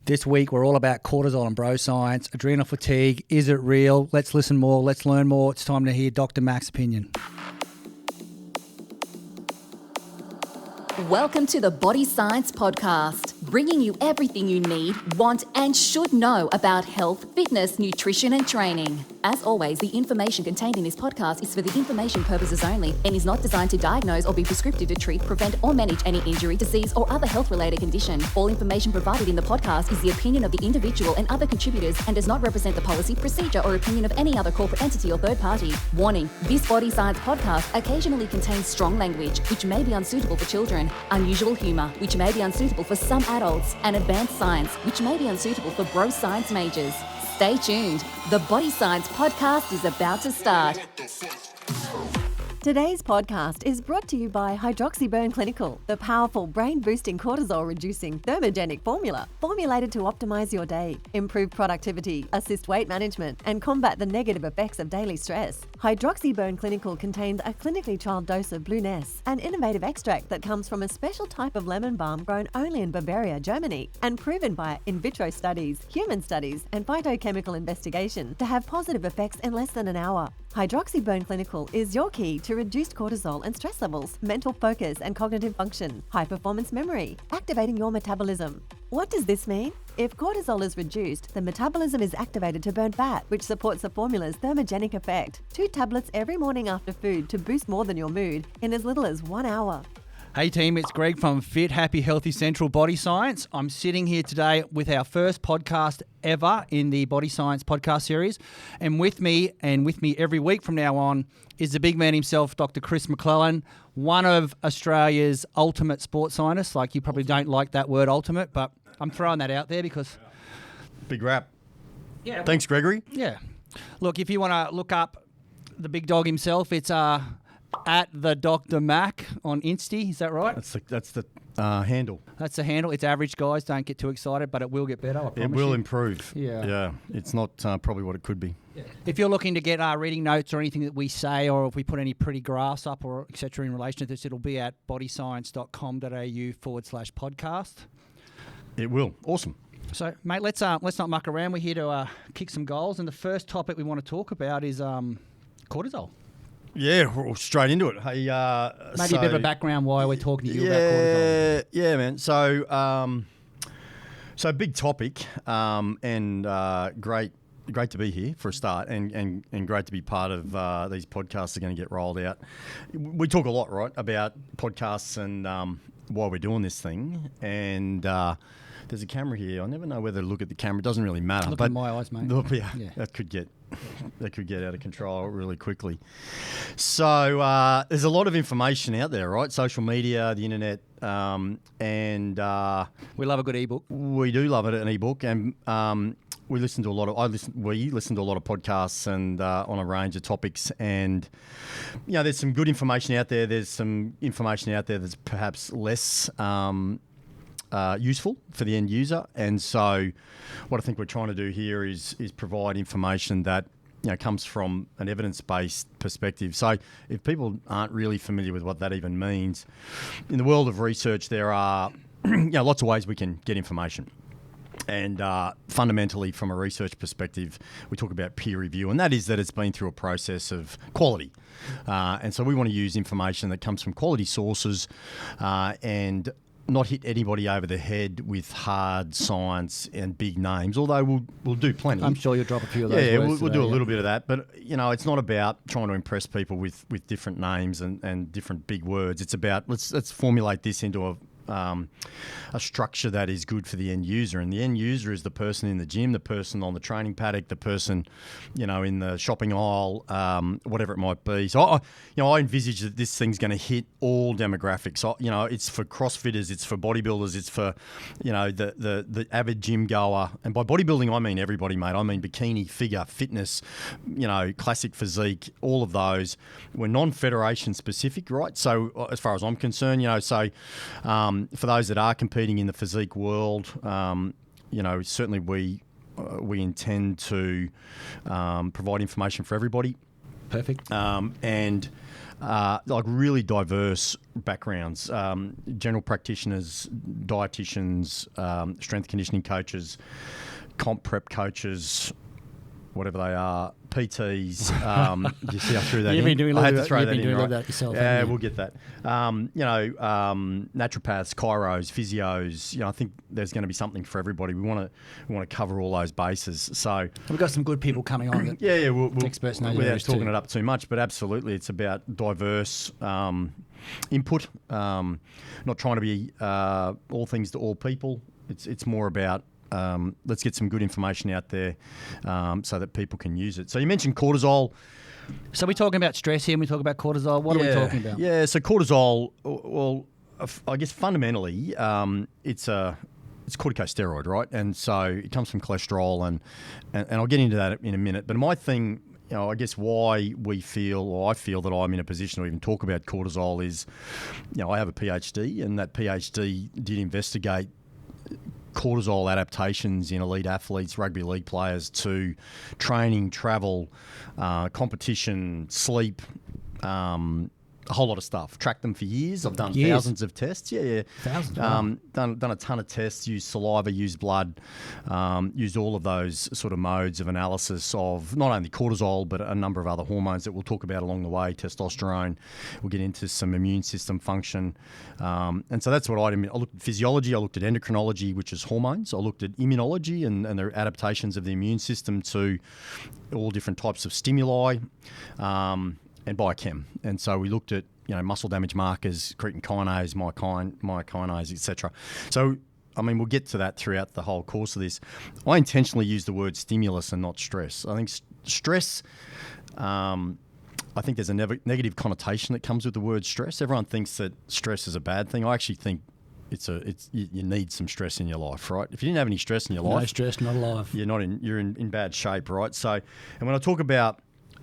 This week, we're all about cortisol and bro science, adrenal fatigue. Is it real? Let's listen more. Let's learn more. It's time to hear Dr. Mac's opinion. Welcome to the Body Science Podcast, bringing you everything you need, want, and should know about health, fitness, nutrition, and training. As always, the information contained in this podcast is for the information purposes only and is not designed to diagnose or be prescriptive to treat, prevent, or manage any injury, disease, or other health-related condition. All information provided in the podcast is the opinion of the individual and other contributors and does not represent the policy, procedure, or opinion of any other corporate entity or third party. Warning, this Body Science Podcast occasionally contains strong language, which may be unsuitable for children, unusual humor, which may be unsuitable for some adults, and advanced science, which may be unsuitable for bro science majors. Stay tuned. The Body Science Podcast is about to start. Today's podcast is brought to you by Hydroxyburn Clinical, the powerful brain-boosting cortisol-reducing thermogenic formula formulated to optimize your day, improve productivity, assist weight management, and combat the negative effects of daily stress. Hydroxyburn Clinical contains a clinically trialed dose of Blue Ness, an innovative extract that comes from a special type of lemon balm grown only in Bavaria, Germany, and proven by in vitro studies, human studies, and phytochemical investigation to have positive effects in less than an hour. Hydroxyburn Clinical is your key to reduced cortisol and stress levels, mental focus and cognitive function, high-performance memory, activating your metabolism. What does this mean? If cortisol is reduced, the metabolism is activated to burn fat, which supports the formula's thermogenic effect. 2 tablets every morning after food to boost more than your mood in as little as 1 hour. Hey team, it's Greg from Fit, Happy, Healthy Central Body Science. I'm sitting here today with our first podcast ever in the Body Science podcast series. And with me every week from now on is the big man himself, Dr. Chris McLellan, one of Australia's ultimate sports scientists. Like, you probably don't like that word ultimate, but I'm throwing that out there because... Big rap. Yeah. Thanks, Gregory. Yeah. Look, if you want to look up the big dog himself, it's... at the Dr. Mac on Insta, is that right? That's the handle. That's the handle. It's average, guys. Don't get too excited, but it will get better. I promise It will you. improve. Yeah. It's not probably what it could be. Yeah. If you're looking to get reading notes or anything that we say, or if we put any pretty graphs up or etc. in relation to this, it'll be at bodyscience.com.au/podcast. It will. Awesome. So, mate, let's not muck around. We're here to kick some goals, and the first topic we want to talk about is cortisol. Yeah, we're straight into it. Hey, maybe a bit of a background why we're talking to you about cortisol. Yeah, man. So big topic, and great to be here for a start, and great to be part of these podcasts are going to get rolled out. We talk a lot, right, about podcasts and why we're doing this thing, and there's a camera here. I never know whether to look at the camera. It doesn't really matter. Look at my eyes, mate. Yeah. That could get out of control really quickly. So there's a lot of information out there, right? Social media, the internet, and we love a good ebook. We do love it, an ebook, and we listen to a lot of podcasts and on a range of topics, and there's some good information out there. There's some information out there that's perhaps less useful for the end user, and so what I think we're trying to do here is provide information that comes from an evidence-based perspective. So if people aren't really familiar with what that even means, in the world of research there are lots of ways we can get information. And fundamentally, from a research perspective, we talk about peer review, and that is that it's been through a process of quality. And so we want to use information that comes from quality sources and not hit anybody over the head with hard science and big names, although we'll do plenty. I'm sure you'll drop a few of those words today, we'll do a little bit of that, but it's not about trying to impress people with different names and different big words. It's about let's formulate this into a structure that is good for the end user, and the end user is the person in the gym, the person on the training paddock, the person in the shopping aisle, whatever it might be. So I envisage that this thing's going to hit all demographics. It's for CrossFitters, it's for bodybuilders, it's for the avid gym goer, and by bodybuilding I mean everybody, mate. I mean bikini, figure, fitness, classic physique, all of those. We're non-federation specific, right? So as far as I'm concerned, for those that are competing in the physique world, certainly we intend to provide information for everybody. Perfect. And like really diverse backgrounds, general practitioners, dietitians, strength conditioning coaches, comp prep coaches, whatever they are, PTs. You see, I threw that You've in. been doing I had a to lot throw of that in, right? that yourself. Yeah, we'll get that. Naturopaths, chiros, physios. I think there's going to be something for everybody. We want to cover all those bases. So we've got some good people coming on. That we'll experts know without talking too. it up too much, but absolutely, it's about diverse input. Not trying to be all things to all people. It's more about let's get some good information out there so that people can use it. So you mentioned cortisol. So we're talking about stress here and we talk about cortisol. What are we talking about? Yeah, so cortisol, well, I guess fundamentally it's corticosteroid, right? And so it comes from cholesterol and I'll get into that in a minute. But my thing, I guess why I feel that I'm in a position to even talk about cortisol is, I have a PhD and that PhD did investigate cortisol adaptations in elite athletes, rugby league players, to training, travel, competition, sleep, a whole lot of stuff. Tracked them for years. I've done thousands of tests. Yeah. Thousands. Wow. Done a ton of tests. Used saliva, used blood, used all of those sort of modes of analysis of not only cortisol but a number of other hormones that we'll talk about along the way. Testosterone. We'll get into some immune system function, and so that's what I looked at physiology. I looked at endocrinology, which is hormones. I looked at immunology and the adaptations of the immune system to all different types of stimuli. And biochem. And so we looked at, muscle damage markers, creatine kinase, myokinase, etc. So, we'll get to that throughout the whole course of this. I intentionally use the word stimulus and not stress. I think stress, I think there's a negative connotation that comes with the word stress. Everyone thinks that stress is a bad thing. I actually think you need some stress in your life, right? If you didn't have any stress in your life, no stress, not alive. You're in bad shape, right? So, and when I talk about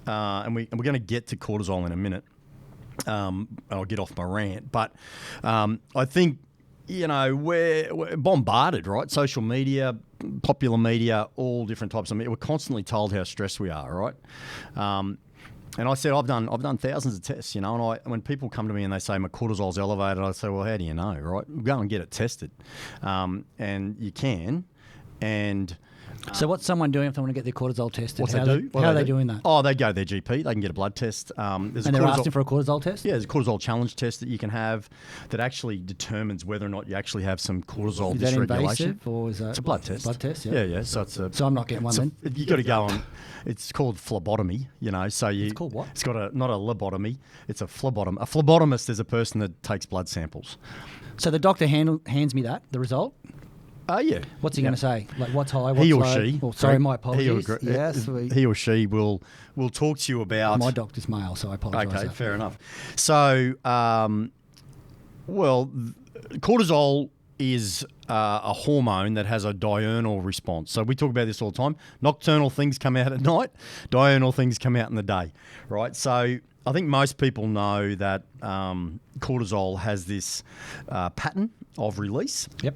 and we're going to get to cortisol in a minute. I'll get off my rant, but I think we're bombarded, right? Social media, popular media, all different types of media. We're constantly told how stressed we are, right? And I said I've done thousands of tests, and when people come to me and they say my cortisol's elevated, I say, well, how do you know, right? Go and get it tested, and you can, and. So what's someone doing if they want to get their cortisol tested? How are they doing that? Oh, they go to their GP. They can get a blood test. And they're asking for a cortisol test? Yeah, there's a cortisol challenge test that you can have that actually determines whether or not you actually have some cortisol dysregulation. Is that invasive or is that? It's a blood test. Blood test, yeah. Yeah. So I'm not getting one then? You've got to go on. It's called phlebotomy, So it's called what? It's got not a lobotomy. It's a phlebotom. A phlebotomist is a person that takes blood samples. So the doctor hands me the result? Yeah. What's he going to say? Like what's high, what's low? She. Oh, sorry, my apologies. He or she will talk to you about... My doctor's male, so I apologise. Okay, fair enough. So, cortisol is a hormone that has a diurnal response. So we talk about this all the time. Nocturnal things come out at night. Diurnal things come out in the day, right? So I think most people know that cortisol has this pattern of release. Yep.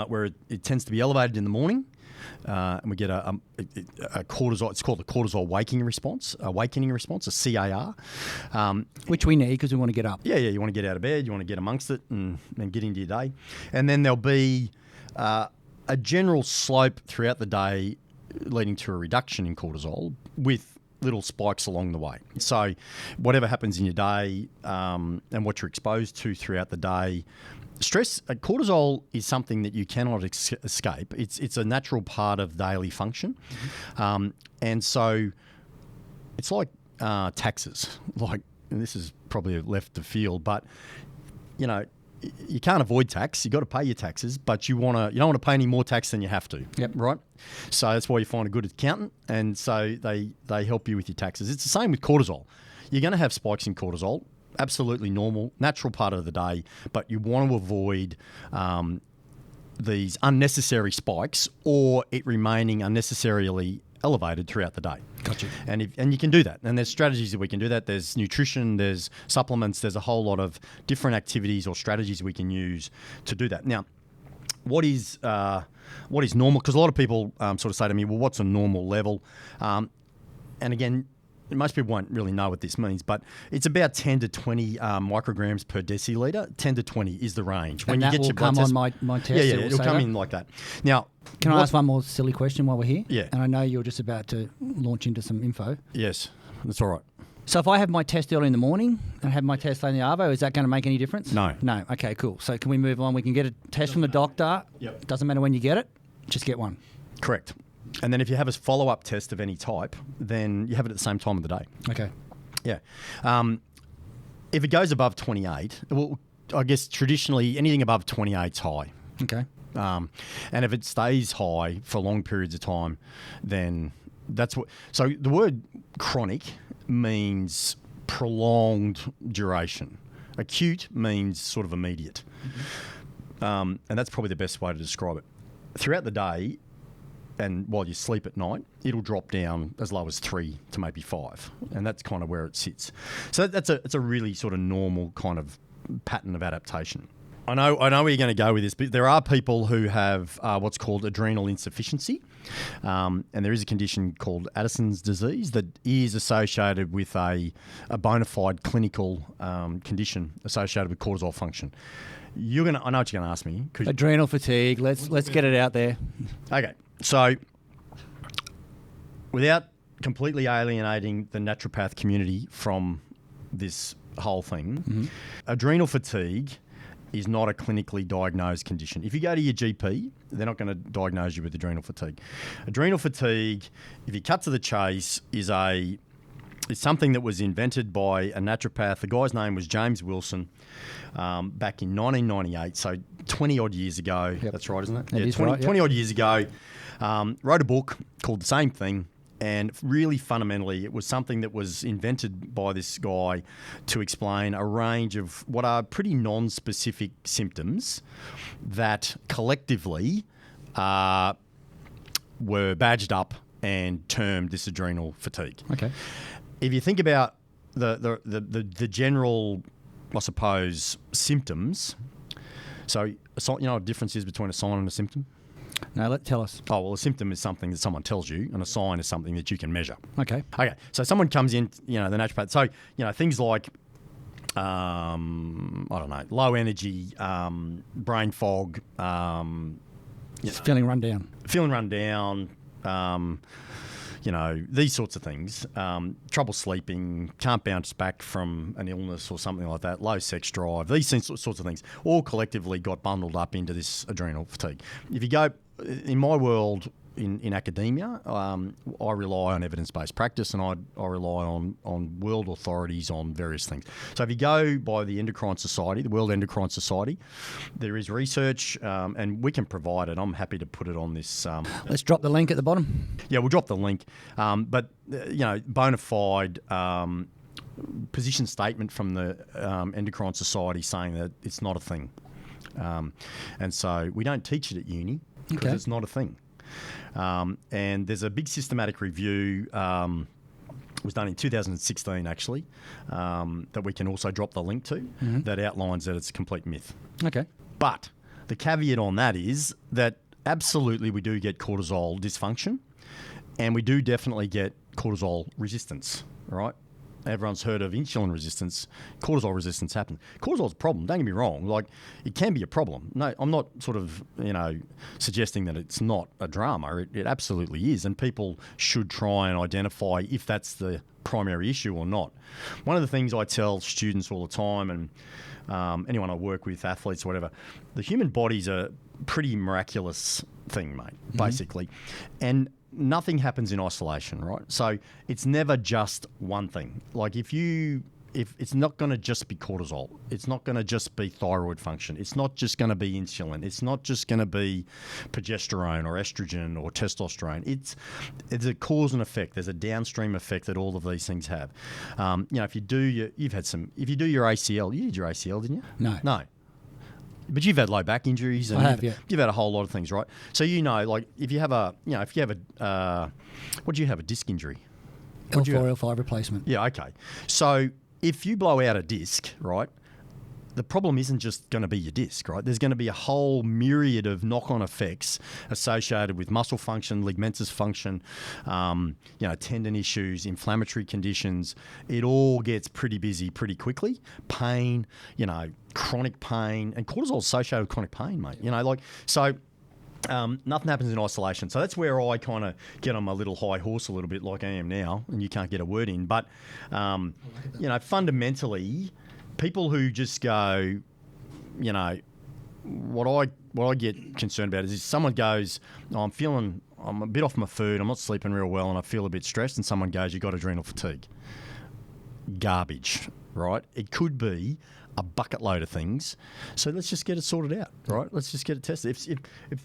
Where it tends to be elevated in the morning, and we get a cortisol. It's called the cortisol awakening response, a CAR, which we need because we want to get up. Yeah. You want to get out of bed, you want to get amongst it, and get into your day, and then there'll be a general slope throughout the day, leading to a reduction in cortisol with little spikes along the way. So, whatever happens in your day and what you're exposed to throughout the day. Stress, cortisol is something that you cannot escape. It's a natural part of daily function, and so it's like taxes. And this is probably left of field, but you can't avoid tax. You got to pay your taxes, but you don't want to pay any more tax than you have to. Yep. Right. So that's why you find a good accountant, and so they help you with your taxes. It's the same with cortisol. You're going to have spikes in cortisol. Absolutely normal, natural part of the day, but you want to avoid these unnecessary spikes or it remaining unnecessarily elevated throughout the day. Gotcha. And you can do that. And there's strategies that we can do that. There's nutrition, there's supplements, there's a whole lot of different activities or strategies we can use to do that. Now, what is normal? Because a lot of people sort of say to me, well, what's a normal level? And again, most people won't really know what this means, but it's about 10 to 20 micrograms per deciliter. 10 to 20 is the range. When and you that get will your blood come test, on my test. Yeah, it'll come in like that. Now, can I ask one more silly question while we're here? Yeah. And I know you're just about to launch into some info. Yes, that's all right. So if I have my test early in the morning and have my test late in the arvo, is that going to make any difference? No. No. Okay, cool. So can we move on? We can get a test from the doctor. Yep. Doesn't matter when you get it. Just get one. Correct. And then if you have a follow-up test of any type, then you have it at the same time of the day. Okay. Yeah. If it goes above 28, well, I guess traditionally anything above 28 is high. Okay. And if it stays high for long periods of time, then that's what... So the word chronic means prolonged duration. Acute means sort of immediate. Mm-hmm. And that's probably the best way to describe it. Throughout the day and while you sleep at night, it'll drop down as low as 3 to maybe 5. And that's kind of where it sits. So it's a really sort of normal kind of pattern of adaptation. I know where you're going to go with this, but there are people who have what's called adrenal insufficiency. And there is a condition called Addison's disease that is associated with a bona fide clinical condition associated with cortisol function. I know what you're going to ask me. Adrenal fatigue. Let's get it out there. Okay. So without completely alienating the naturopath community from this whole thing, adrenal fatigue is not a clinically diagnosed condition. If you go to your GP, they're not going to diagnose you with adrenal fatigue. Adrenal fatigue, if you cut to the chase, is something that was invented by a naturopath. The guy's name was James Wilson back in 1998, so 20-odd years ago. Yep. That's right, isn't it? That is right, 20-odd years ago. Wrote a book called The Same Thing. And really fundamentally, it was something that was invented by this guy to explain a range of what are pretty non-specific symptoms that collectively were badged up and termed this adrenal fatigue. Okay. If you think about the general, I suppose, symptoms, so you know what the difference is between a sign and a symptom? No, tell us. Oh, well, a symptom is something that someone tells you, and a sign is something that you can measure. Okay. So someone comes in, the naturopath. So, things like, I don't know, low energy, brain fog. Feeling run down. These sorts of things. Trouble sleeping, can't bounce back from an illness or something like that, low sex drive, these sorts of things all collectively got bundled up into this adrenal fatigue. If you go, in my world, in academia, I rely on evidence-based practice, and I rely on world authorities on various things. So if you go by the Endocrine Society, the World Endocrine Society, there is research, and we can provide it. I'm happy to put it on this. Let's drop the link at the bottom. Yeah, we'll drop the link. But bona fide position statement from the Endocrine Society saying that it's not a thing. And so we don't teach it at uni because it's not a thing. And there's a big systematic review, was done in 2016 actually, that we can also drop the link to, that outlines that it's a complete myth. Okay. But the caveat on that is that absolutely we do get cortisol dysfunction, and we do definitely get cortisol resistance, right? Everyone's heard of insulin resistance. Cortisol resistance happens. Cortisol's a problem, don't get me wrong. Like, it can be a problem. No, I'm not sort of, suggesting that it's not a drama. It absolutely is, and people should try and identify if that's the primary issue or not. One of the things I tell students all the time, and anyone I work with, athletes, whatever, the human body's a pretty miraculous thing, mate, basically. And nothing happens in isolation, right? So it's never just one thing. Like if it's not going to just be cortisol, it's not going to just be thyroid function, it's not just going to be insulin, it's not just going to be progesterone or estrogen or testosterone. It's a cause and effect. There's a downstream effect that all of these things have. If you do your ACL, you did your ACL, didn't you? No. But you've had low back injuries, and you've had a whole lot of things, right? So like if you have a what do you have, a disc injury? L4, L5 replacement. Yeah, okay. So if you blow out a disc, right, the problem isn't just going to be your disc, right? There's going to be a whole myriad of knock-on effects associated with muscle function, ligamentous function, tendon issues, inflammatory conditions. It all gets pretty busy pretty quickly. Pain, chronic pain, and cortisol is associated with chronic pain, mate. Nothing happens in isolation. So that's where I kind of get on my little high horse a little bit, like I am now, and you can't get a word in. But, fundamentally, people who just go, what I get concerned about is if someone goes, I'm a bit off my food, I'm not sleeping real well, and I feel a bit stressed, and someone goes, you've got adrenal fatigue. Garbage, right? It could be a bucket load of things. So let's just get it sorted out, right? Let's just get it tested.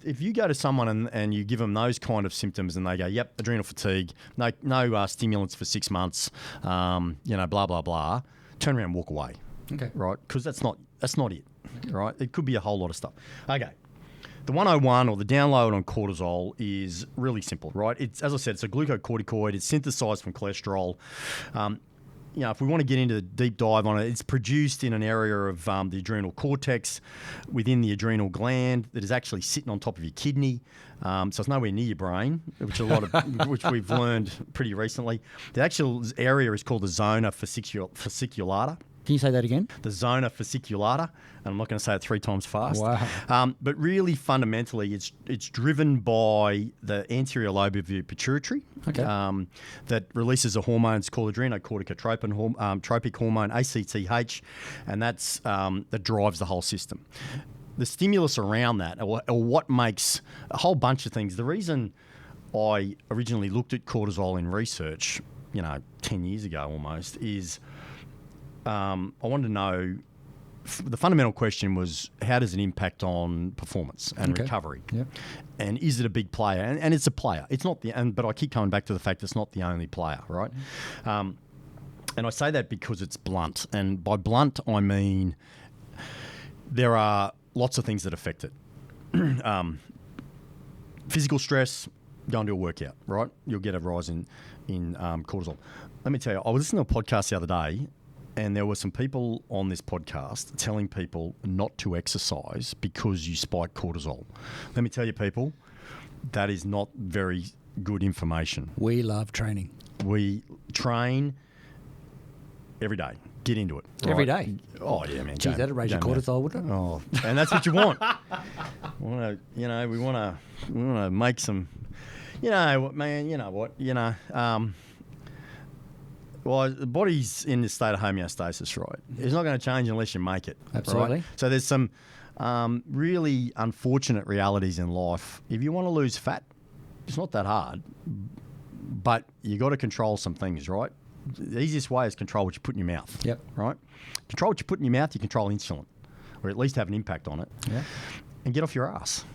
If you go to someone and you give them those kind of symptoms and they go, yep, adrenal fatigue, no stimulants for 6 months, blah, blah, blah, turn around and walk away. Okay. Right? Because that's not it, right? It could be a whole lot of stuff. Okay. The 101 or the download on cortisol is really simple, right? It's, as I said, it's a glucocorticoid. It's synthesized from cholesterol. If we want to get into the deep dive on it, it's produced in an area of the adrenal cortex within the adrenal gland that is actually sitting on top of your kidney. So it's nowhere near your brain, which we've learned pretty recently. The actual area is called the zona fasciculata. Can you say that again? The zona fasciculata, and I'm not going to say it 3 times fast. Wow. But really, fundamentally, it's driven by the anterior lobe of your pituitary. Okay. That releases a hormone. It's called adrenocorticotropic hormone, ACTH, and that drives the whole system. The stimulus around that, or what makes a whole bunch of things. The reason I originally looked at cortisol in research, 10 years ago almost, is I wanted to know, the fundamental question was, how does it impact on performance and recovery? Yep. And is it a big player? And it's a player. It's not but I keep coming back to the fact it's not the only player, right? And I say that because it's blunt. And by blunt, I mean there are lots of things that affect it. Physical stress, go and do a workout, right? You'll get a rise in cortisol. Let me tell you, I was listening to a podcast the other day, and there were some people on this podcast telling people not to exercise because you spike cortisol. Let me tell you, people, that is not very good information. We love training. We train every day. Get into it. Right? Every day? Oh, yeah, man. Geez, that'd raise your cortisol, wouldn't it? Oh, and that's what you want. We want to make some, well, the body's in this state of homeostasis, right? It's not going to change unless you make it. Absolutely. Right? So there's some really unfortunate realities in life. If you want to lose fat, it's not that hard, but you got to control some things, right? The easiest way is control what you put in your mouth. Yep. Right? Control what you put in your mouth, you control insulin, or at least have an impact on it. Yeah. And get off your ass,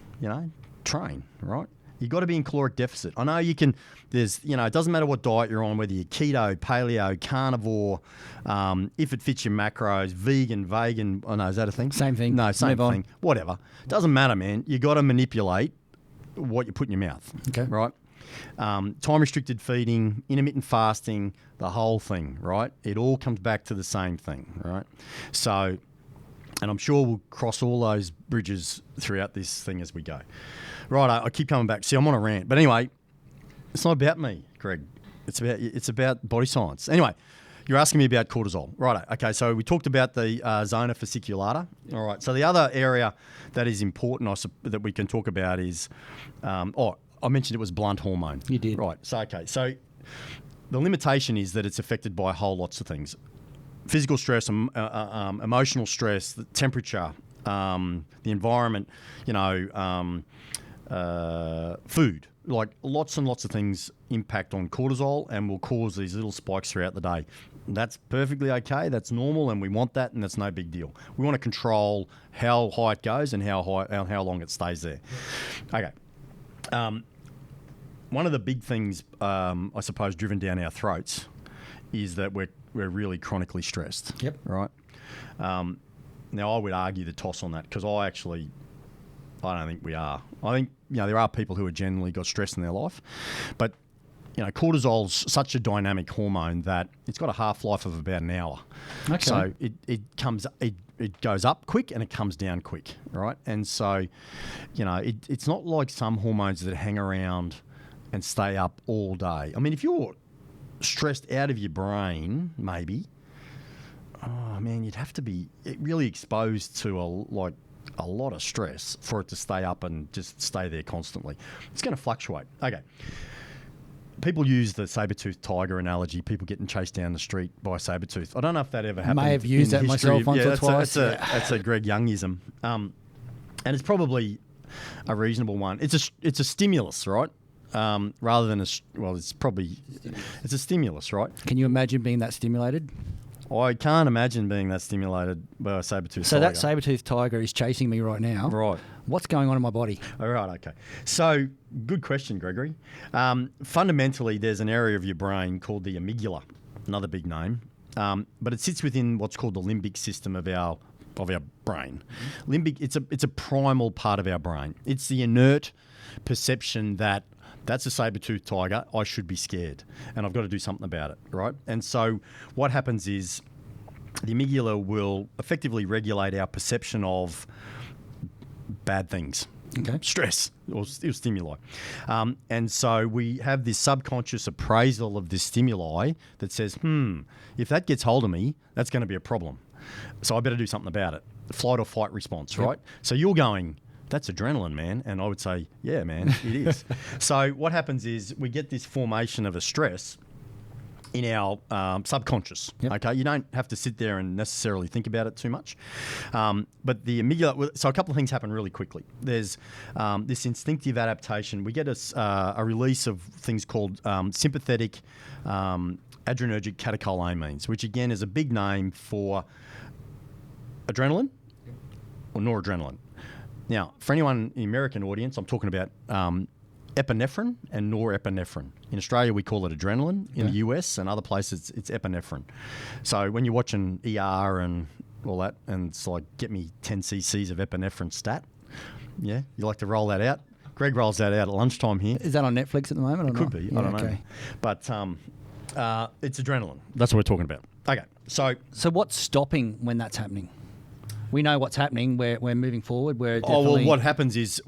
train, right? You've got to be in caloric deficit. I know you can, it doesn't matter what diet you're on, whether you're keto, paleo, carnivore, if it fits your macros, vegan, is that a thing? Same thing. No, same thing. Whatever. Doesn't matter, man. You got to manipulate what you put in your mouth. Okay. Right? Time-restricted feeding, intermittent fasting, the whole thing, right? It all comes back to the same thing, right? So, and I'm sure we'll cross all those bridges throughout this thing as we go. Right, I keep coming back. See, I'm on a rant. But anyway, it's not about me, Greg. It's about body science. Anyway, you're asking me about cortisol. Right, okay, so we talked about the zona fasciculata. All right, so the other area that is important that we can talk about is, I mentioned it was blunt hormone. You did. Right, so the limitation is that it's affected by a whole lots of things. Physical stress, emotional stress, the temperature, the environment, food, like lots and lots of things impact on cortisol and will cause these little spikes throughout the day. That's perfectly okay. That's normal, and we want that, and that's no big deal. We want to control how high it goes and how long it stays there. Okay. One of the big things, I suppose, driven down our throats is that we're really chronically stressed. Yep. Right. Now, I would argue the toss on that because I don't think we are. I think, there are people who have generally got stress in their life, but, cortisol's such a dynamic hormone that it's got a half-life of about an hour. Okay. So it it goes up quick and it comes down quick, right? And so, it's not like some hormones that hang around and stay up all day. I mean, if you're stressed out of your brain, maybe, oh man, you'd have to be really exposed to a lot of stress for it to stay up and just stay there constantly. It's going to fluctuate. Okay. People use the saber-toothed tiger analogy, people getting chased down the street by a saber-tooth. I don't know if that ever happened. I may have used that myself once or twice. That's a Greg Youngism. And it's probably a reasonable one. It's a stimulus, right? Rather than it's a stimulus, right? Can you imagine being that stimulated? I can't imagine being that stimulated by a saber-toothed tiger. So that saber-toothed tiger is chasing me right now. Right. What's going on in my body? All right, okay. So, good question, Gregory. Fundamentally, there's an area of your brain called the amygdala, another big name, but it sits within what's called the limbic system of our brain. Mm-hmm. Limbic, it's a primal part of our brain. It's the inert perception that that's a saber-toothed tiger, I should be scared, and I've got to do something about it, right? And so what happens is the amygdala will effectively regulate our perception of bad things, stress or stimuli. And so we have this subconscious appraisal of this stimuli that says, if that gets hold of me, that's going to be a problem. So I better do something about it. Flight or fight response, right? So you're going, that's adrenaline, man. And I would say, yeah, man, it is. So what happens is we get this formation of a stress in our subconscious. Yep. Okay, you don't have to sit there and necessarily think about it too much. But the amygdala, so a couple of things happen really quickly. There's this instinctive adaptation. We get a release of things called sympathetic adrenergic catecholamines, which again is a big name for adrenaline or noradrenaline. Now, for anyone in the American audience, I'm talking about epinephrine and norepinephrine. In Australia, we call it adrenaline. In the US and other places, it's epinephrine. So when you're watching ER and all that, and it's like, get me 10 cc's of epinephrine stat. Yeah, you like to roll that out? Greg rolls that out at lunchtime here. Is that on Netflix at the moment? Or it could be. I don't know. But it's adrenaline. That's what we're talking about. Okay, so what's stopping when that's happening? We know what's happening. We're moving forward. What happens is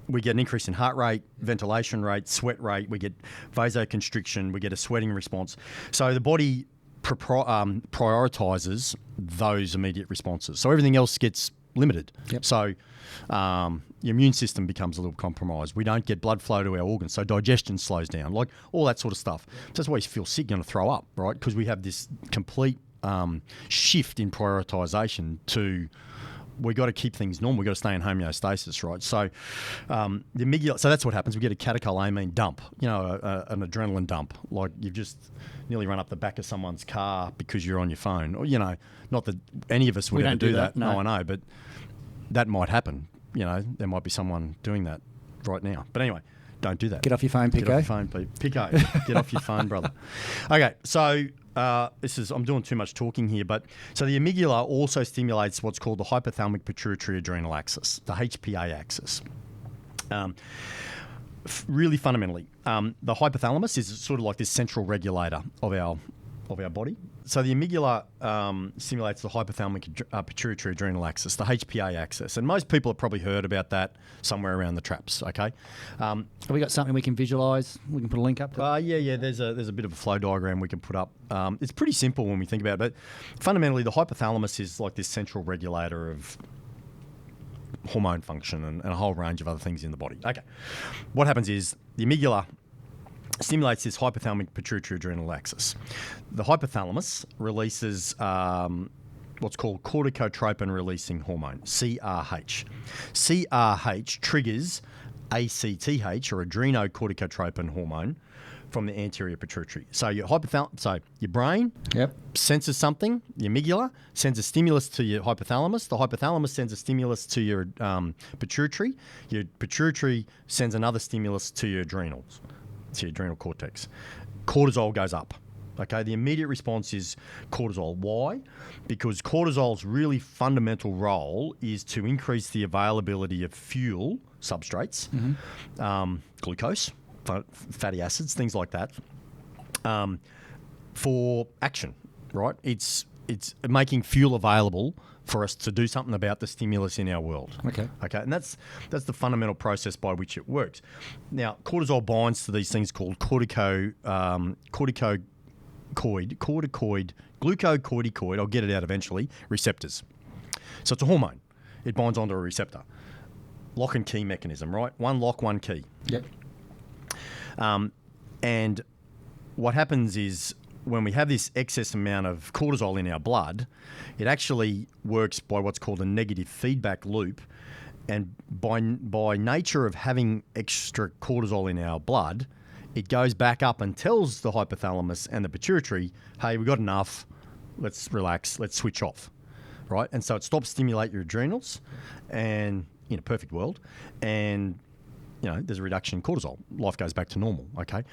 we get an increase in heart rate, ventilation rate, sweat rate. We get vasoconstriction. We get a sweating response. So the body prioritizes those immediate responses. So everything else gets limited. Yep. So your immune system becomes a little compromised. We don't get blood flow to our organs. So digestion slows down, like all that sort of stuff. So that's why you feel sick, you're going to throw up, right? Because we have this complete shift in prioritization to we got to keep things normal. We got to stay in homeostasis, right? So the amygdala. So that's what happens. We get a catecholamine dump, an adrenaline dump. Like you've just nearly run up the back of someone's car because you're on your phone, or not that any of us would ever do that. No, I know, but that might happen. There might be someone doing that right now. But anyway, don't do that. Get off your phone, Pico. Get off your phone, Pico. Get off your phone, brother. Okay, so I'm doing too much talking here, but so the amygdala also stimulates what's called the hypothalamic pituitary adrenal axis, the HPA axis. Really fundamentally, the hypothalamus is sort of like this central regulator of our body. So the amygdala stimulates the hypothalamic pituitary adrenal axis, the HPA axis, and most people have probably heard about that somewhere around the traps. Okay, have we got something we can visualise? We can put a link up to. Yeah. There's a bit of a flow diagram we can put up. It's pretty simple when we think about it, but fundamentally the hypothalamus is like this central regulator of hormone function and a whole range of other things in the body. Okay, what happens is the amygdala stimulates this hypothalamic pituitary adrenal axis. The hypothalamus releases what's called corticotropin-releasing hormone, CRH. CRH triggers ACTH, or adrenocorticotropin hormone, from the anterior pituitary. So your brain senses something, the amygdala sends a stimulus to your hypothalamus, the hypothalamus sends a stimulus to your pituitary sends another stimulus to your adrenals. To your adrenal cortex. Cortisol goes up. Okay, the immediate response is cortisol. Why? Because cortisol's really fundamental role is to increase the availability of fuel substrates, glucose, fatty acids, things like that, for action. Right? It's it's making fuel available for us to do something about the stimulus in our world. Okay. Okay, and that's the fundamental process by which it works. Now, cortisol binds to these things called glucocorticoid, I'll get it out eventually, receptors. So it's a hormone. It binds onto a receptor. Lock and key mechanism, right? One lock, one key. Yep. And what happens is when we have this excess amount of cortisol in our blood, it actually works by what's called a negative feedback loop. And by nature of having extra cortisol in our blood, it goes back up and tells the hypothalamus and the pituitary, hey, we've got enough, let's relax, let's switch off, right? And so it stops stimulate your adrenals, and in a perfect world, and there's a reduction in cortisol. Life goes back to normal, okay?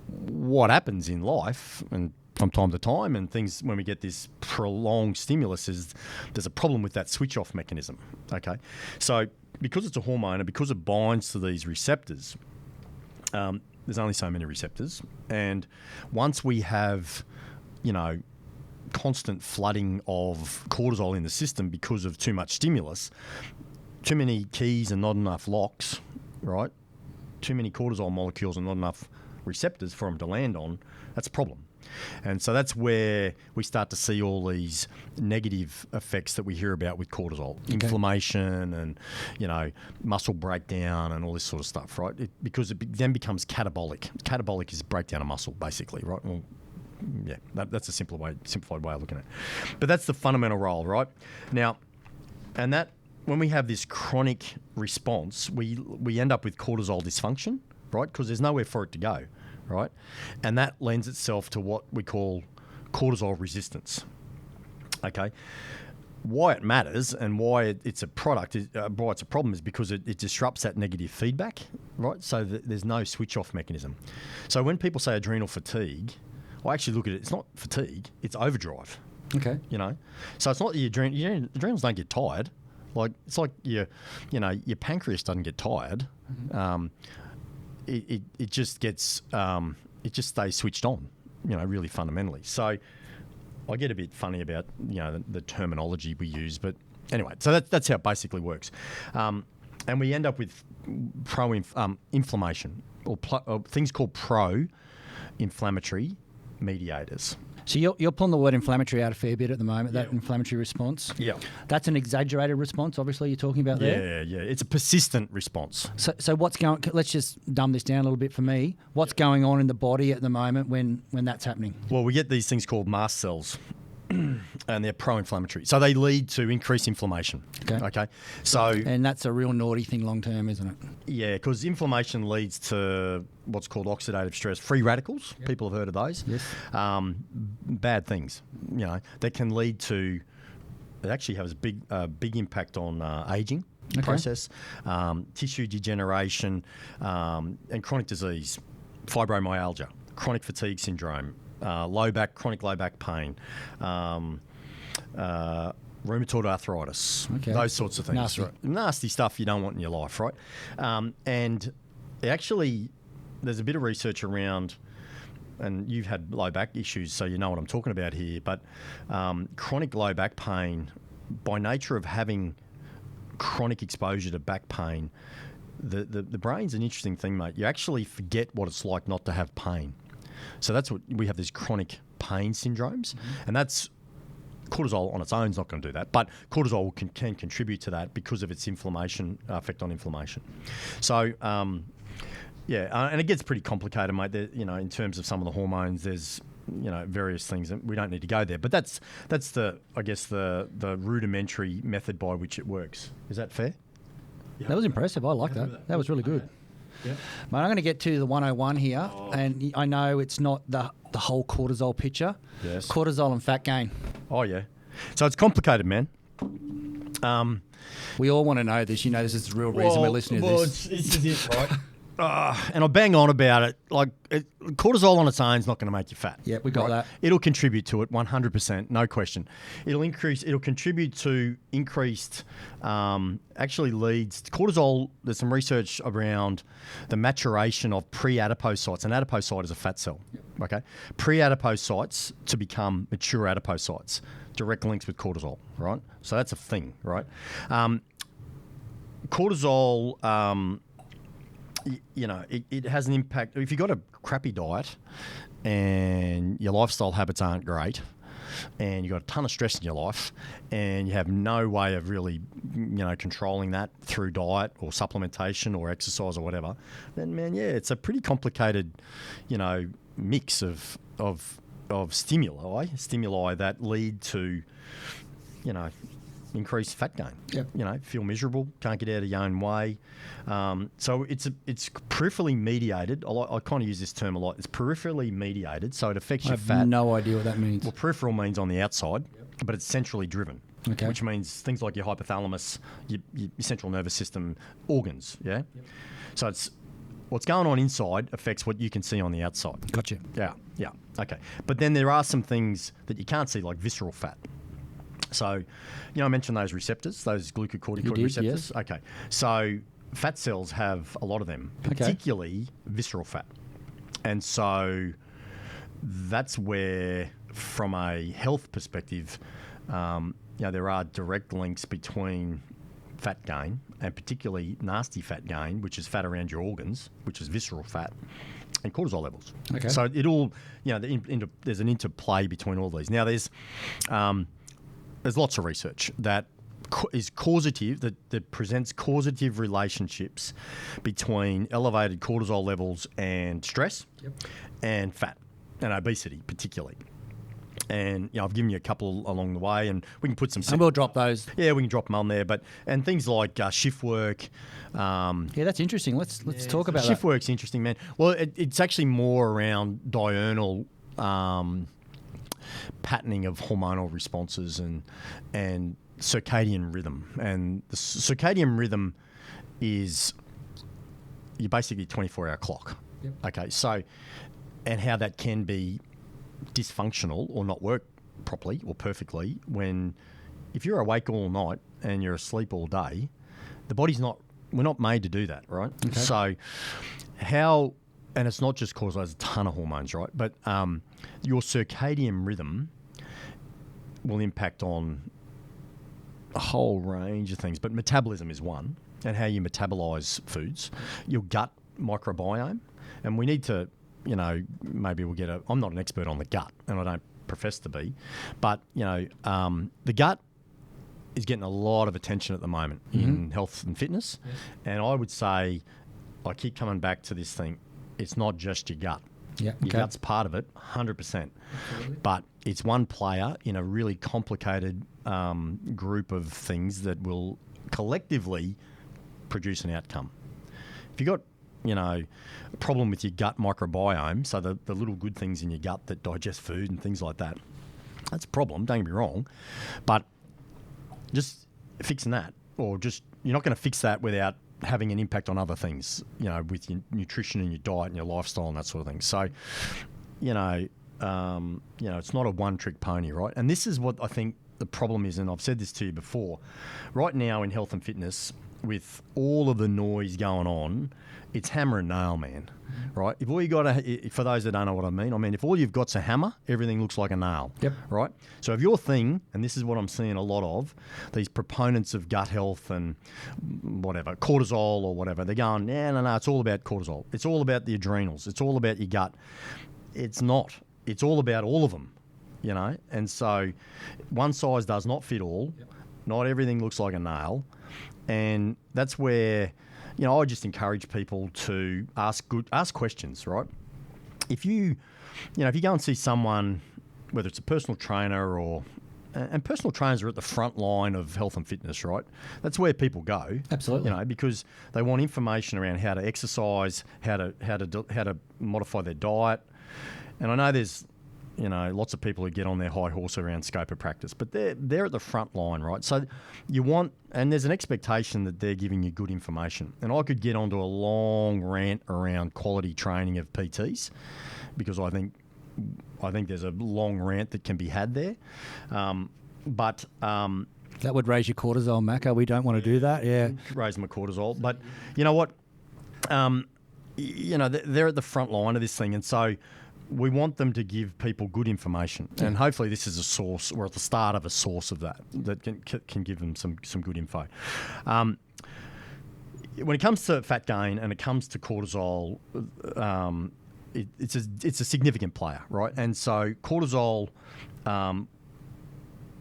What happens in life, and from time to time, and things when we get this prolonged stimulus, is there's a problem with that switch-off mechanism, okay? So because it's a hormone and because it binds to these receptors, there's only so many receptors, and once we have, constant flooding of cortisol in the system because of too much stimulus, too many keys and not enough locks, right? Too many cortisol molecules and not enough receptors for them to land on, that's a problem. And so that's where we start to see all these negative effects that we hear about with cortisol. Okay. Inflammation and, muscle breakdown and all this sort of stuff, right? Because it then becomes catabolic. Catabolic is breakdown of muscle, basically, right? Well, yeah, that's a simplified way of looking at it. But that's the fundamental role, right? Now, and that when we have this chronic response, we end up with cortisol dysfunction, right? Because there's nowhere for it to go, right? And that lends itself to what we call cortisol resistance, okay? Why it matters and why it's a product, why it's a problem is because it disrupts that negative feedback, right? So there's no switch-off mechanism. So when people say adrenal fatigue, I actually look at it, it's not fatigue, it's overdrive. Okay. So it's not the adrenals don't get tired. Like it's like your pancreas doesn't get tired. Mm-hmm. It just gets it just stays switched on, really fundamentally. So I get a bit funny about the terminology we use, but anyway, so that's how it basically works, and we end up with inflammation or things called pro-inflammatory mediators. So you're pulling the word inflammatory out a fair bit at the moment, that inflammatory response. Yeah. That's an exaggerated response, obviously, you're talking about there. Yeah. It's a persistent response. So what's going... Let's just dumb this down a little bit for me. What's going on in the body at the moment when that's happening? Well, we get these things called mast cells. And they're pro-inflammatory. So they lead to increased inflammation. Okay. So... And that's a real naughty thing long term, isn't it? Yeah, because inflammation leads to what's called oxidative stress. Free radicals, people have heard of those. Yes. Bad things, that can lead to... It actually has a big impact on ageing process, tissue degeneration, and chronic disease, fibromyalgia, chronic fatigue syndrome, chronic low back pain, rheumatoid arthritis, those sorts of things. Nasty. Right? Nasty stuff you don't want in your life, right? And actually, there's a bit of research around, and you've had low back issues, so you know what I'm talking about here, but chronic low back pain, by nature of having chronic exposure to back pain, the brain's an interesting thing, mate. You actually forget what it's like not to have pain. So that's what we have, these chronic pain syndromes, and that's cortisol on its own is not going to do that, but cortisol can contribute to that because of its inflammation effect on inflammation. So and it gets pretty complicated, mate. There, in terms of some of the hormones, there's various things, and we don't need to go there. But that's the rudimentary method by which it works. Is that fair? Yeah. That was impressive. I like that. That was really good. Yeah. Mate, I'm going to get to the 101 here, and I know it's not the whole cortisol picture. Yes. Cortisol and fat gain. Oh, yeah. So it's complicated, man. We all want to know this. This is the real reason we're listening to this. This is it, right? and I bang on about it, cortisol on its own is not going to make you fat. Yeah, we got that. It'll contribute to it 100%, no question. It'll contribute to increased, actually leads, cortisol, there's some research around the maturation of pre-adipocytes. An adipocyte is a fat cell, okay? Pre-adipocytes to become mature adipocytes. Direct links with cortisol, right? So that's a thing, right? Cortisol... it has an impact. If you've got a crappy diet and your lifestyle habits aren't great and you've got a ton of stress in your life and you have no way of really, controlling that through diet or supplementation or exercise or whatever, then, man, it's a pretty complicated, mix of stimuli that lead to, increased fat gain. Yep. Feel miserable, can't get out of your own way. So it's peripherally mediated. I kind of use this term a lot. It's peripherally mediated, so it affects your fat. I have no idea what that means. Well, peripheral means on the outside, but it's centrally driven, Okay. which means things like your hypothalamus, your central nervous system, organs, yeah? Yep. So it's what's going on inside affects what you can see on the outside. Gotcha. Yeah, okay. But then there are some things that you can't see, like visceral fat. So, I mentioned those receptors, those glucocorticoid receptors. Yes. Okay. So, fat cells have a lot of them, particularly visceral fat. And so, that's where, from a health perspective, there are direct links between fat gain and particularly nasty fat gain, which is fat around your organs, which is visceral fat, and cortisol levels. Okay. So, it all, there's an interplay between all these. Now, there's lots of research that is causative, that presents causative relationships between elevated cortisol levels and stress and fat and obesity particularly. And I've given you a couple along the way, and we can put some. And we'll drop those. Yeah, we can drop them on there, and things like shift work. Yeah, that's interesting. Let's talk about shift that. work's interesting, man. Well, it's actually more around diurnal. Patterning of hormonal responses and circadian rhythm. And the circadian rhythm is you're basically a 24-hour clock. Yep. Okay, so, and how that can be dysfunctional or not work properly or perfectly if you're awake all night and you're asleep all day, we're not made to do that, right? Okay. So and it's not just cortisol, there's a ton of hormones, right? But your circadian rhythm will impact on a whole range of things, but metabolism is one, and how you metabolize foods, your gut microbiome, and we need to, maybe we'll I'm not an expert on the gut, and I don't profess to be, but, the gut is getting a lot of attention at the moment in health and fitness, and I would say, I keep coming back to this thing, it's not just your gut. Yeah, Your gut's part of it, 100%. Absolutely. But it's one player in a really complicated group of things that will collectively produce an outcome. If you've got, a problem with your gut microbiome, so the little good things in your gut that digest food and things like that, that's a problem, don't get me wrong. But just fixing that, or just, you're not going to fix that without having an impact on other things, with your nutrition and your diet and your lifestyle and that sort of thing. So, it's not a one-trick pony, right? And this is what I think the problem is, and I've said this to you before. Right now in health and fitness, with all of the noise going on, it's hammer and nail, man, right? If all you got, for those that don't know what I mean, if all you've got's a hammer, everything looks like a nail, right? So if your thing, and this is what I'm seeing a lot of, these proponents of gut health and whatever, cortisol or whatever, they're going, no, it's all about cortisol. It's all about the adrenals. It's all about your gut. It's not. It's all about all of them, and so one size does not fit all. Not everything looks like a nail. And that's where, I just encourage people to ask questions, right? If you go and see someone, whether it's a personal trainer and personal trainers are at the front line of health and fitness, right? That's where people go. Absolutely. Because they want information around how to exercise, how to modify their diet. And I know there's, lots of people who get on their high horse around scope of practice, but they're at the front line, right? So you want, and there's an expectation that they're giving you good information. And I could get onto a long rant around quality training of PTs, because I think there's a long rant that can be had there. But that would raise your cortisol, Macca. We don't want to do that. Yeah, raise my cortisol. But you know what? They're at the front line of this thing, and so we want them to give people good information, and hopefully this is a source, or at the start of a source of that can give them some good info. When it comes to fat gain and it comes to cortisol, it's a significant player, right? And so cortisol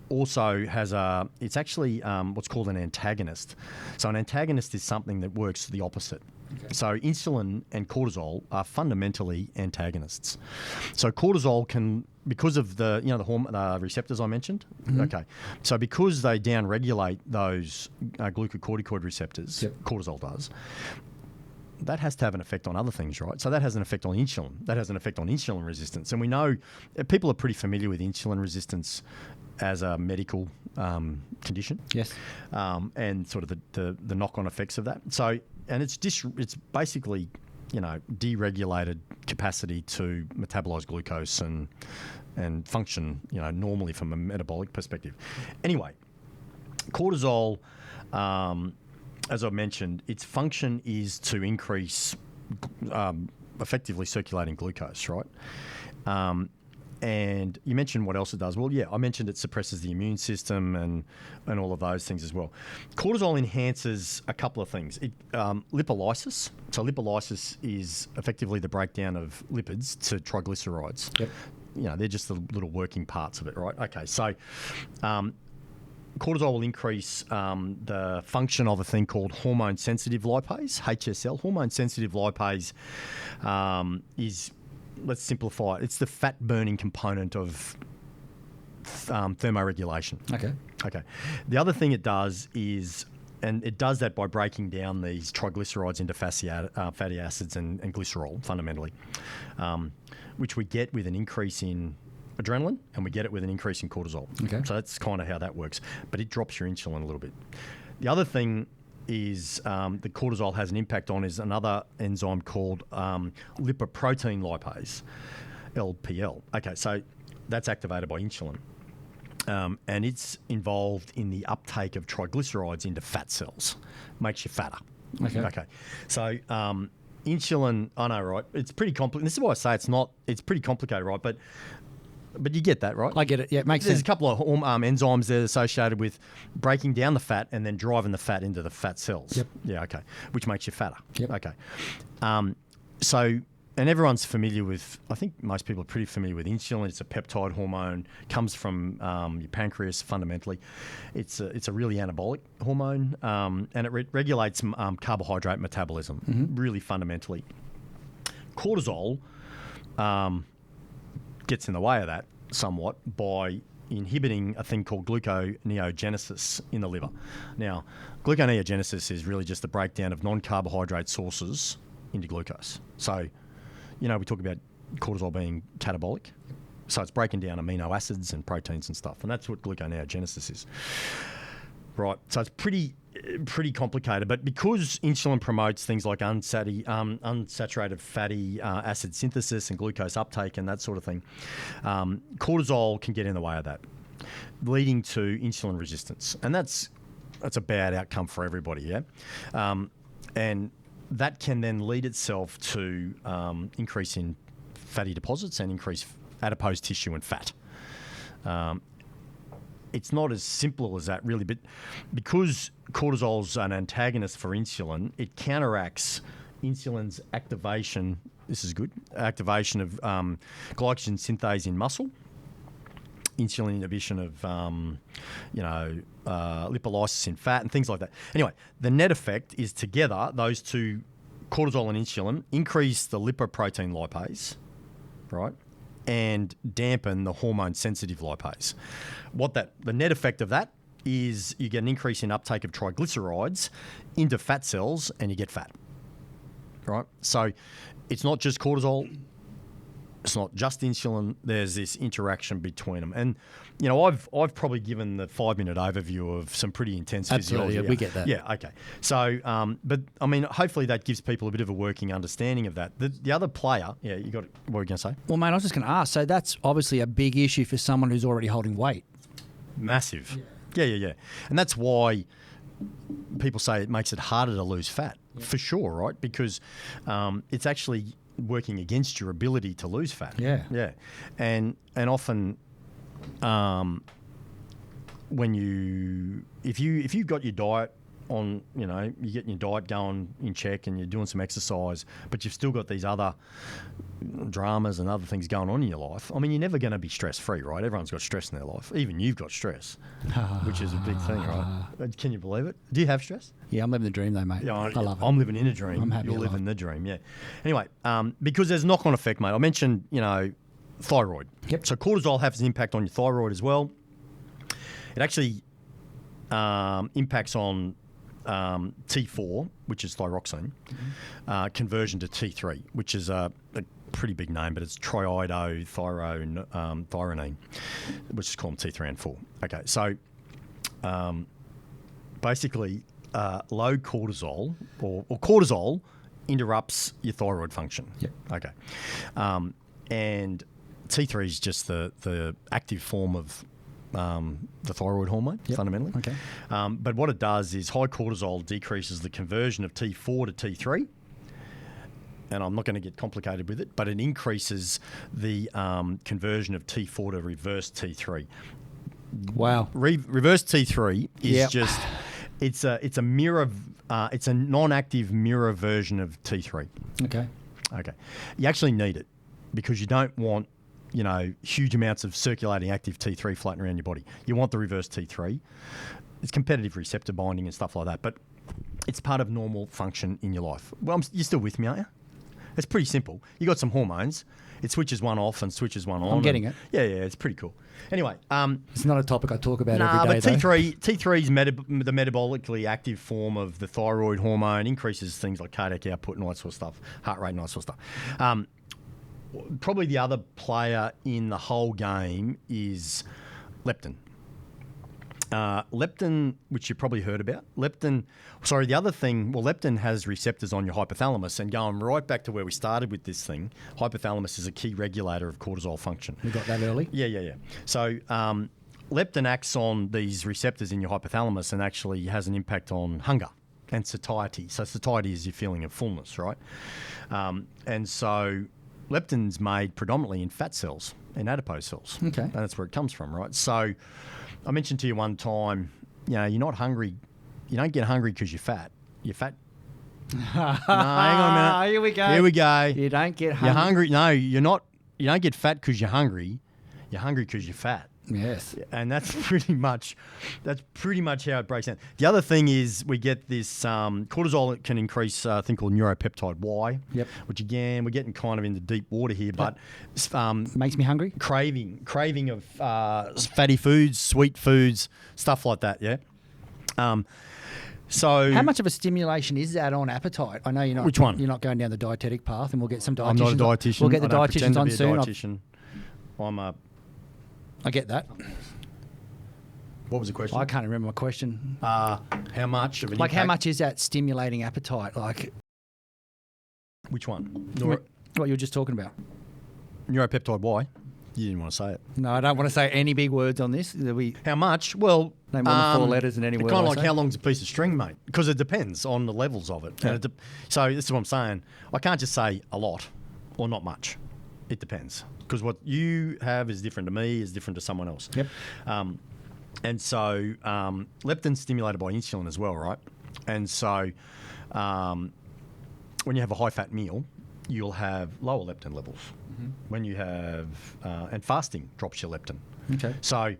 also has it's actually what's called an antagonist. So an antagonist is something that works the opposite. Okay. So insulin and cortisol are fundamentally antagonists. So cortisol can, because of the the receptors I mentioned. Mm-hmm. Okay. So because they downregulate those glucocorticoid receptors, cortisol does. That has to have an effect on other things, right? So that has an effect on insulin. That has an effect on insulin resistance. And we know people are pretty familiar with insulin resistance as a medical condition. Yes. And sort of the knock-on effects of that. So, and it's basically, deregulated capacity to metabolize glucose and function, normally from a metabolic perspective. Anyway, cortisol, as I mentioned, its function is to increase effectively circulating glucose, right? And you mentioned what else it does. Well, yeah, I mentioned it suppresses the immune system and all of those things as well. Cortisol enhances a couple of things. Lipolysis. So lipolysis is effectively the breakdown of lipids to triglycerides. Yep. They're just the little working parts of it, right? Okay, so cortisol will increase the function of a thing called hormone-sensitive lipase, HSL. Hormone-sensitive lipase is, let's simplify it, it's the fat-burning component of thermoregulation. Okay. The other thing it does is, and it does that by breaking down these triglycerides into fatty acids and glycerol, fundamentally, which we get with an increase in adrenaline, and we get it with an increase in cortisol. Okay. So that's kind of how that works. But it drops your insulin a little bit. The other thing is that cortisol has an impact on is another enzyme called lipoprotein lipase, LPL. Okay, so that's activated by insulin. And it's involved in the uptake of triglycerides into fat cells. Makes you fatter. Okay. So insulin, I know, right? It's pretty complicated. This is why I say it's pretty complicated, right? But you get that, right? I get it. Yeah, it makes There's sense. a couple of enzymes that are associated with breaking down the fat and then driving the fat into the fat cells. Yep. Yeah, okay. Which makes you fatter. Yep. Okay. So, and everyone's familiar with, I think most people are pretty familiar with insulin. It's a peptide hormone, comes from your pancreas fundamentally. It's a really anabolic hormone, and it regulates carbohydrate metabolism, really fundamentally. Cortisol gets in the way of that somewhat by inhibiting a thing called gluconeogenesis in the liver. Now, gluconeogenesis is really just the breakdown of non-carbohydrate sources into glucose. So, we talk about cortisol being catabolic. So it's breaking down amino acids and proteins and stuff. And that's what gluconeogenesis is. Right. So it's pretty complicated. But because insulin promotes things like unsaturated fatty acid synthesis and glucose uptake and that sort of thing, cortisol can get in the way of that, leading to insulin resistance. And that's a bad outcome for everybody, yeah? And that can then lead itself to increase in fatty deposits and increase adipose tissue and fat. It's not as simple as that, really, but because cortisol's an antagonist for insulin, it counteracts insulin's activation. This is good. Activation of glycogen synthase in muscle, insulin inhibition of lipolysis in fat and things like that. Anyway, the net effect is together those two, cortisol and insulin, increase the lipoprotein lipase, right? And dampen the hormone-sensitive lipase. The net effect of that is you get an increase in uptake of triglycerides into fat cells and you get fat, right? So it's not just cortisol It's not just insulin. There's this interaction between them. And, I've probably given the 5-minute overview of some pretty intense physiology. Absolutely, we get that. Yeah, okay. So, but, I mean, hopefully that gives people a bit of a working understanding of that. The other player, you got what were you going to say? Well, mate, I was just going to ask. So that's obviously a big issue for someone who's already holding weight. Massive. Yeah. And that's why people say it makes it harder to lose fat, for sure, right? Because it's actually working against your ability to lose fat. Yeah. And often if you've got your diet on, you're getting your diet going in check and you're doing some exercise, but you've still got these other dramas and other things going on in your life. I mean, you're never going to be stress-free, right? Everyone's got stress in their life. Even you've got stress, which is a big thing, right? Can you believe it? Do you have stress? Yeah, I'm living the dream though, mate. Yeah, I love it. I'm living in a dream. I'm happy. You're living the dream, yeah. Anyway, because there's a knock-on effect, mate. I mentioned, thyroid. Yep. So cortisol has an impact on your thyroid as well. It actually impacts on T4, which is thyroxine, conversion to T3, which is a pretty big name, but it's triiodothyronine, which is called T3 and 4. Okay, so basically low cortisol or cortisol interrupts your thyroid function. Yep. Okay. And T3 is just the active form of the thyroid hormone, fundamentally. Okay. But what it does is high cortisol decreases the conversion of T4 to T3. And I'm not going to get complicated with it, but it increases the conversion of T4 to reverse T3. Wow. Reverse T3 is just it's a mirror. It's a non-active mirror version of T3. Okay. You actually need it because you don't want huge amounts of circulating active T3 floating around your body. You want the reverse T3. It's competitive receptor binding and stuff like that, but it's part of normal function in your life. Well, you're still with me, aren't you? It's pretty simple. You got some hormones. It switches one off and switches one on. I'm getting it. Yeah, it's pretty cool. Anyway, it's not a topic I talk about every day. But T3 is the metabolically active form of the thyroid hormone. Increases things like cardiac output and all that sort of stuff, heart rate and all that sort of stuff. Probably the other player in the whole game is leptin. Leptin, which you probably heard about. Leptin has receptors on your hypothalamus, and going right back to where we started with this thing, hypothalamus is a key regulator of cortisol function. We got that early? Yeah. So leptin acts on these receptors in your hypothalamus and actually has an impact on hunger and satiety. So satiety is your feeling of fullness, right? And so leptin's made predominantly in fat cells, in adipose cells. Okay. And that's where it comes from, right? So I mentioned to you one time, you're not hungry. You don't get hungry because you're fat. You're fat. No, hang on a minute. Here we go. You don't get hungry. You're hungry. No, you're not. You don't get fat because you're hungry. You're hungry because you're fat. Yes. And that's pretty much how it breaks down. The other thing is we get this cortisol can increase a thing called neuropeptide Y. Yep. Which again, we're getting kind of into deep water here, but makes me hungry. Craving of fatty foods, sweet foods, stuff like that. Yeah. So how much of a stimulation is that on appetite? I know you're not. Which one? You're not going down the dietetic path, and we'll get some dietitians. I'm not a dietitian. We'll get the I don't dietitians on pretend to be a soon. dietitian. I get that. What was the question? I can't remember my question. How much of an how impact? much is that stimulating appetite? Which one? What you were just talking about. Neuropeptide Y. You didn't want to say it. No, I don't want to say any big words on this. How much? Well, name more than 4 letters in any word. Kind of like how long's a piece of string, mate? Because it depends on the levels of it. Yeah. So this is what I'm saying. I can't just say a lot or not much. It depends. Because what you have is different to me, is different to someone else. Yep. And so leptin's stimulated by insulin as well, right? And so when you have a high-fat meal, you'll have lower leptin levels. Mm-hmm. When you have and fasting drops your leptin. Okay. So,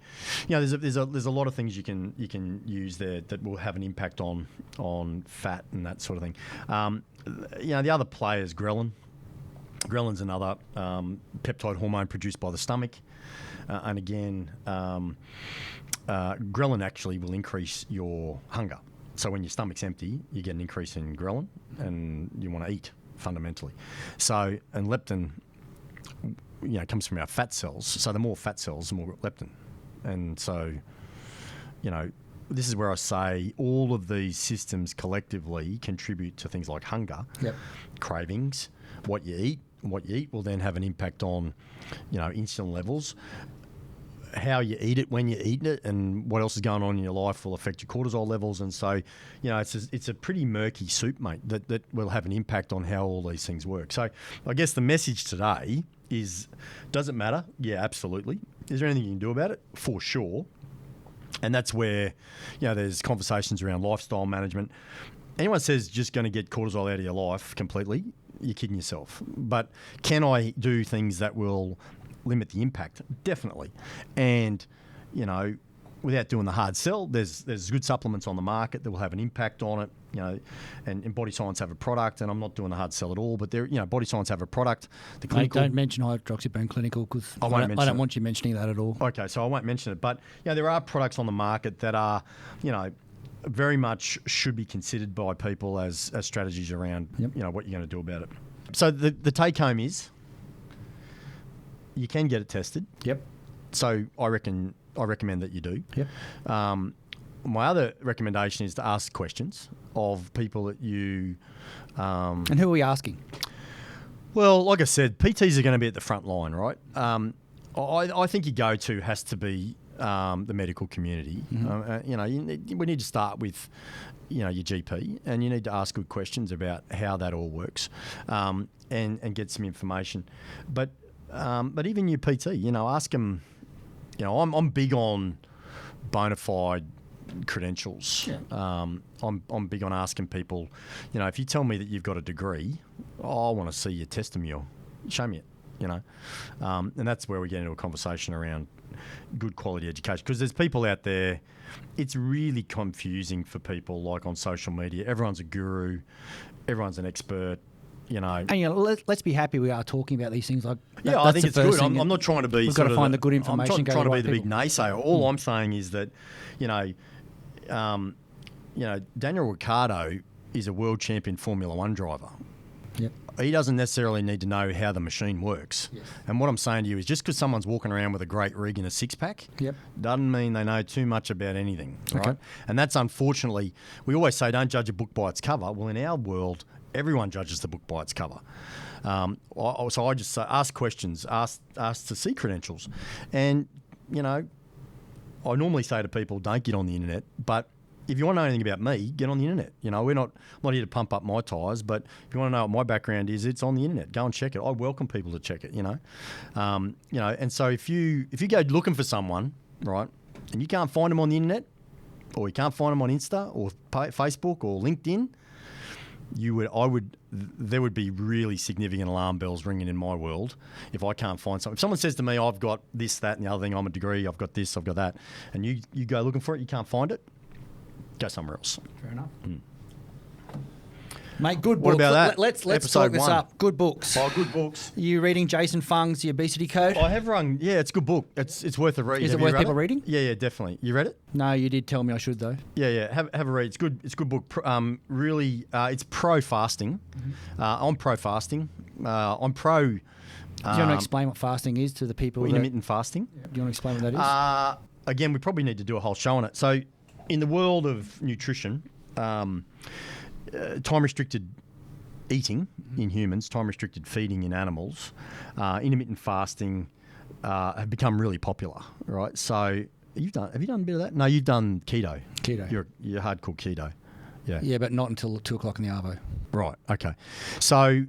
there's a lot of things you can use there that will have an impact on fat and that sort of thing. The other player is Ghrelin. Ghrelin's another peptide hormone produced by the stomach. And again, Ghrelin actually will increase your hunger. So when your stomach's empty, you get an increase in Ghrelin and you want to eat fundamentally. So, and leptin comes from our fat cells. So the more fat cells, the more leptin. And so, this is where I say all of these systems collectively contribute to things like hunger, cravings, what you eat. What you eat will then have an impact on, insulin levels. How you eat it, when you eat it, and what else is going on in your life will affect your cortisol levels. And so, it's a pretty murky soup, mate, that will have an impact on how all these things work. So I guess the message today is, does it matter? Yeah, absolutely. Is there anything you can do about it? For sure. And that's where, there's conversations around lifestyle management. Anyone says just going to get cortisol out of your life completely, you're kidding yourself. But can I do things that will limit the impact? Definitely. And, without doing the hard sell, there's good supplements on the market that will have an impact on it, and Body Science have a product, and I'm not doing the hard sell at all, but Body Science have a product. The clinical, Mate, don't mention hydroxybone clinical, because I don't want you mentioning that at all. Okay, so I won't mention it. But, there are products on the market that are, very much should be considered by people as strategies around, what you're going to do about it. So the take home is, you can get it tested. Yep. So I recommend that you do. Yep. My other recommendation is to ask questions of people that you... and who are we asking? Well, like I said, PTs are going to be at the front line, right? I think your go-to has to be the medical community. Mm-hmm. We need to start with, your GP, and you need to ask good questions about how that all works, and get some information. But even your PT, ask them. I'm big on bona fide credentials. Yeah. I'm big on asking people, if you tell me that you've got a degree, I want to see your testimonial. Show me it, and that's where we get into a conversation around good quality education, because there's people out there, it's really confusing for people, like on social media. Everyone's a guru, everyone's an expert. And let's be happy we are talking about these things. Like I think it's good. I'm not trying to be. We've got to find the good information. I'm trying to be the big naysayer. All I'm saying is that, Daniel Ricciardo is a world champion Formula One driver. Yep. He doesn't necessarily need to know how the machine works. Yes. And what I'm saying to you is, just because someone's walking around with a great rig and a six-pack, doesn't mean they know too much about anything. Right? Okay. And that's, unfortunately, we always say don't judge a book by its cover. Well, in our world, everyone judges the book by its cover. So I just say, ask questions, ask to see credentials. And, I normally say to people, don't get on the internet, but if you want to know anything about me, get on the internet. I'm not here to pump up my tyres, but if you want to know what my background is, it's on the internet. Go and check it. I welcome people to check it. And so if you go looking for someone, right, and you can't find them on the internet, or you can't find them on Insta or Facebook or LinkedIn, there would be really significant alarm bells ringing in my world if I can't find something. If someone says to me, I've got this, that, and the other thing, I'm a degree, I've got this, I've got that, and you go looking for it, you can't find it, go somewhere else. Fair enough. Mate, good books. What about that? Let's talk this up. Good books. Oh, good books. You reading Jason Fung's The Obesity Code? I have run. Yeah, it's a good book. It's worth a read. Is it worth people reading? Yeah, definitely. You read it? No, you did tell me I should though. Yeah. Have a read. It's good. It's a good book. Really, it's pro fasting. Mm-hmm. I'm pro fasting. I'm pro. Do you want to explain what fasting is to the people? Intermittent fasting. Do you want to explain what that is? Again, we probably need to do a whole show on it. So, in the world of nutrition, time-restricted eating in humans, time-restricted feeding in animals, intermittent fasting have become really popular, right? So have you done a bit of that? No, you've done keto. Keto. You're hardcore keto. Yeah. Yeah, but not until 2 o'clock in the arvo. Right. Okay. So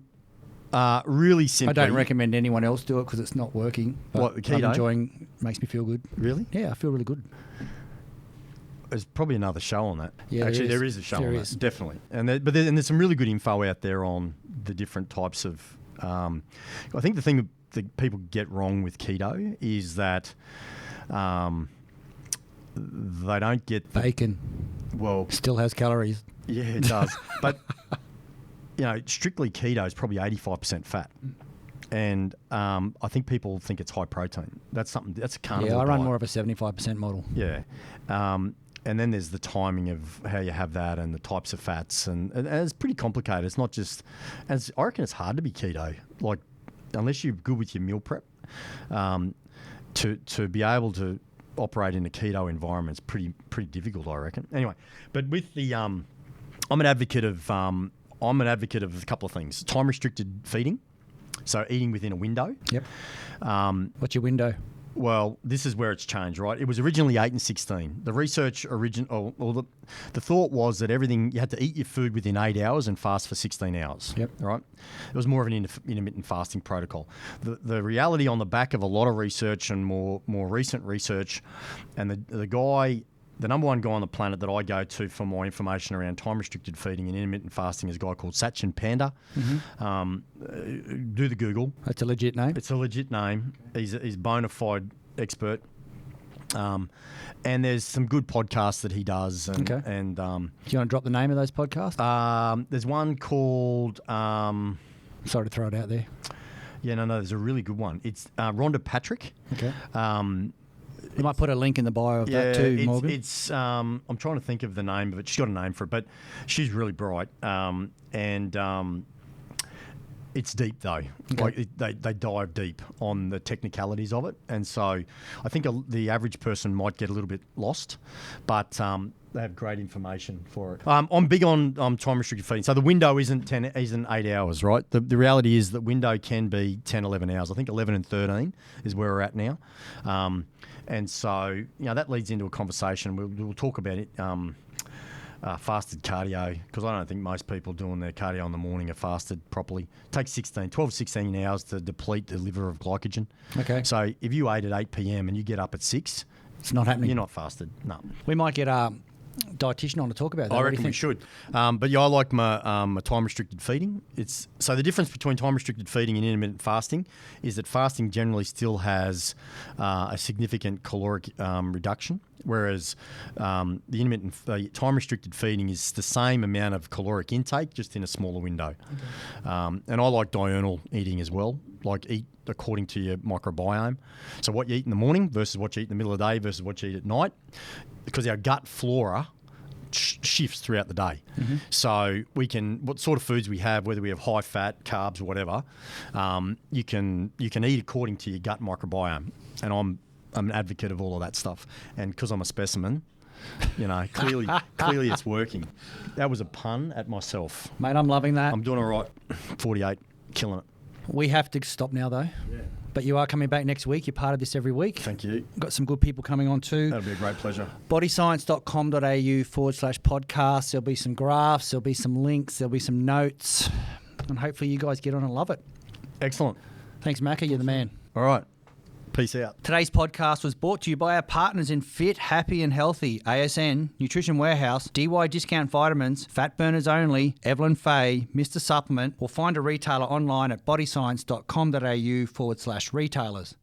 really simply, I don't recommend anyone else do it because it's not working. What, keto? I'm enjoying. Makes me feel good. Really? Yeah, I feel really good. There's probably another show on that. Yeah, actually, there is a show on that, definitely. And there's some really good info out there on the different types of. I think the thing that people get wrong with keto is that they don't get bacon. Well, still has calories. Yeah, it does. But strictly keto is probably 85% fat. And I think people think it's high protein. That's a carnivore Yeah, I run diet. more of a 75% model. Yeah. And then there's the timing of how you have that and the types of fats. And it's pretty complicated. It's not just... I reckon it's hard to be keto. Like, unless you're good with your meal prep. to be able to operate in a keto environment is pretty difficult, I reckon. Anyway, but with the I'm an advocate of a couple of things: time restricted feeding, so eating within a window. Yep. What's your window? Well, this is where it's changed, right? It was originally 8 and 16. The research the thought was that you had to eat your food within 8 hours and fast for 16 hours. Yep. Right? It was more of an intermittent fasting protocol. The reality on the back of a lot of research and more recent research, and the number one guy on the planet that I go to for my information around time-restricted feeding and intermittent fasting is a guy called Sachin Panda. Do the Google. That's a legit name? It's a legit name. He's a bona fide expert. And there's some good podcasts that he does. And, okay. And do you want to drop the name of those podcasts? There's one called... Sorry to throw it out there. Yeah, no, there's a really good one. It's Rhonda Patrick. Okay. You might put a link in the bio of that too, Morgan. I'm trying to think of the name of it. She's got a name for it, but she's really bright. It's deep though. Okay. Like they dive deep on the technicalities of it, and so I think the average person might get a little bit lost, but they have great information for it. I'm big on time restricted feeding. So the window isn't 8 hours, right? The reality is that window can be 10, 11 hours. I think 11 and 13 is where we're at now. And so, that leads into a conversation. We'll talk about it, fasted cardio, because I don't think most people doing their cardio in the morning are fasted properly. It takes 12 to 16 hours to deplete the liver of glycogen. Okay. So if you ate at 8 p.m. and you get up at 6, it's not happening. You're not fasted. No. We might get a dietitian on to talk about that. I reckon we should. But yeah, I like my time-restricted feeding. So the difference between time-restricted feeding and intermittent fasting is that fasting generally still has a significant caloric reduction, whereas the time-restricted feeding is the same amount of caloric intake, just in a smaller window. Okay. And I like diurnal eating as well, like eat according to your microbiome. So what you eat in the morning versus what you eat in the middle of the day versus what you eat at night, because our gut flora shifts throughout the day. Mm-hmm. So what sort of foods we have, whether we have high fat, carbs, or whatever, you can eat according to your gut microbiome. And I'm an advocate of all of that stuff. And because I'm a specimen, clearly it's working. That was a pun at myself. Mate, I'm loving that. I'm doing all right. 48, killing it. We have to stop now, though. Yeah. But you are coming back next week. You're part of this every week. Thank you. Got some good people coming on too. That'll be a great pleasure. bodyscience.com.au/podcast. There'll be some graphs. There'll be some links. There'll be some notes. And hopefully you guys get on and love it. Excellent. Thanks, Macca. You're the man. All right. Peace out. Today's podcast was brought to you by our partners in Fit, Happy and Healthy, ASN, Nutrition Warehouse, DY Discount Vitamins, Fat Burners Only, Evelyn Faye, Mr. Supplement, or find a retailer online at bodyscience.com.au/retailers.